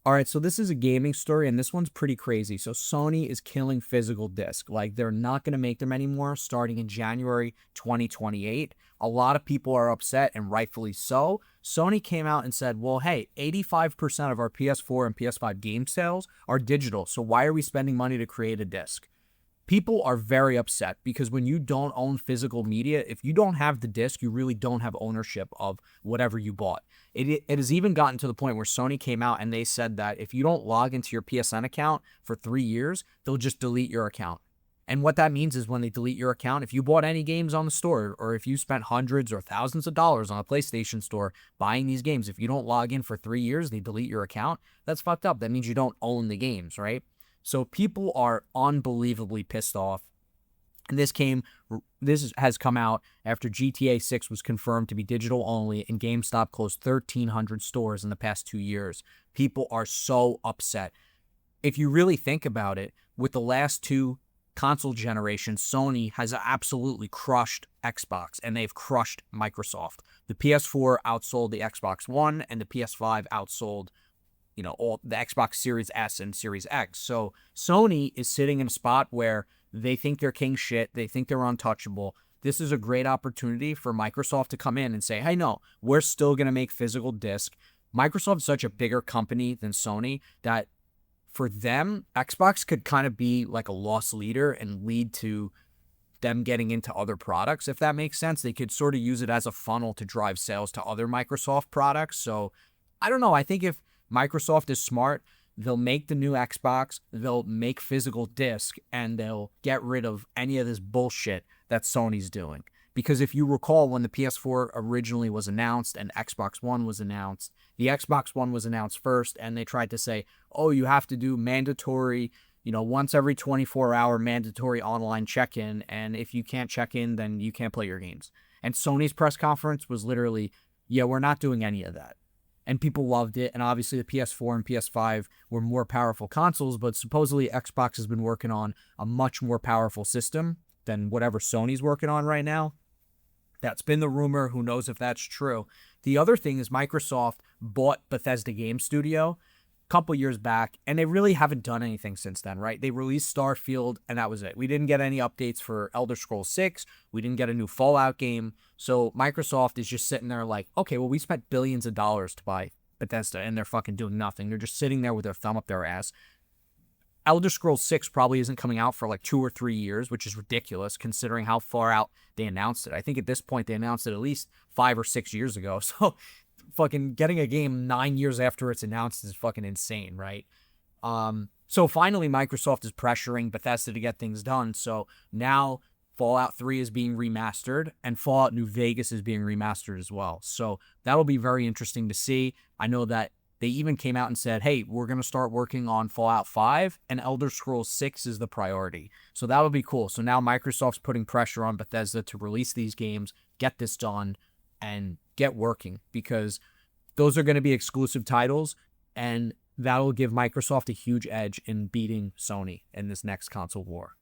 All right, so this is a gaming story, and this one's pretty crazy. So Sony is killing physical disc. Like, they're not going to make them anymore starting in January 2028. A lot of people are upset, and rightfully so. Sony came out and said, well, hey, 85% of our PS4 and PS5 game sales are digital, so why are we spending money to create a disc? People are very upset because when you don't own physical media, if you don't have the disc, you really don't have ownership of whatever you bought. It has even gotten to the point where Sony came out and they said that if you don't log into your PSN account for 3 years, they'll just delete your account. And what that means is when they delete your account, if you bought any games on the store or if you spent hundreds or thousands of dollars on a PlayStation store buying these games, if you don't log in for 3 years, they delete your account. That's fucked up. That means you don't own the games, right? So people are unbelievably pissed off. And this has come out after GTA 6 was confirmed to be digital only and GameStop closed 1,300 stores in the past 2 years. People are so upset. If you really think about it, with the last two console generations, Sony has absolutely crushed Xbox and they've crushed Microsoft. The PS4 outsold the Xbox One and the PS5 outsold all the Xbox Series S and Series X. So Sony is sitting in a spot where they think they're king shit. They think they're untouchable. This is a great opportunity for Microsoft to come in and say, hey, no, we're still going to make physical disc. Microsoft's such a bigger company than Sony that for them, Xbox could kind of be like a loss leader and lead to them getting into other products, if that makes sense. They could sort of use it as a funnel to drive sales to other Microsoft products. So I don't know. I think if Microsoft is smart, they'll make the new Xbox, they'll make physical disc, and they'll get rid of any of this bullshit that Sony's doing. Because if you recall, when the PS4 originally was announced and Xbox One was announced, the Xbox One was announced first, and they tried to say, oh, you have to do mandatory, once every 24-hour mandatory online check-in, and if you can't check in, then you can't play your games. And Sony's press conference was literally, yeah, we're not doing any of that. And people loved it. And obviously the PS4 and PS5 were more powerful consoles, but supposedly Xbox has been working on a much more powerful system than whatever Sony's working on right now. That's been the rumor. Who knows if that's true? The other thing is Microsoft bought Bethesda Game Studio a couple years back, and they really haven't done anything since then, right? They released Starfield, and that was it. We didn't get any updates for Elder Scrolls 6. We didn't get a new Fallout game. So Microsoft is just sitting there like, okay, well, we spent billions of dollars to buy Bethesda, and they're fucking doing nothing. They're just sitting there with their thumb up their ass. Elder Scrolls 6 probably isn't coming out for like 2 or 3 years, which is ridiculous considering how far out they announced it. I think at this point they announced it at least 5 or 6 years ago. So fucking getting a game 9 years after it's announced is fucking insane, right? So finally Microsoft is pressuring Bethesda to get things done. So now Fallout 3 is being remastered and Fallout New Vegas is being remastered as well. So that'll be very interesting to see. I know that they even came out and said, hey, we're going to start working on Fallout 5 and Elder Scrolls 6 is the priority. So that would be cool. So now Microsoft's putting pressure on Bethesda to release these games, get this done, and get working because those are going to be exclusive titles and that'll give Microsoft a huge edge in beating Sony in this next console war.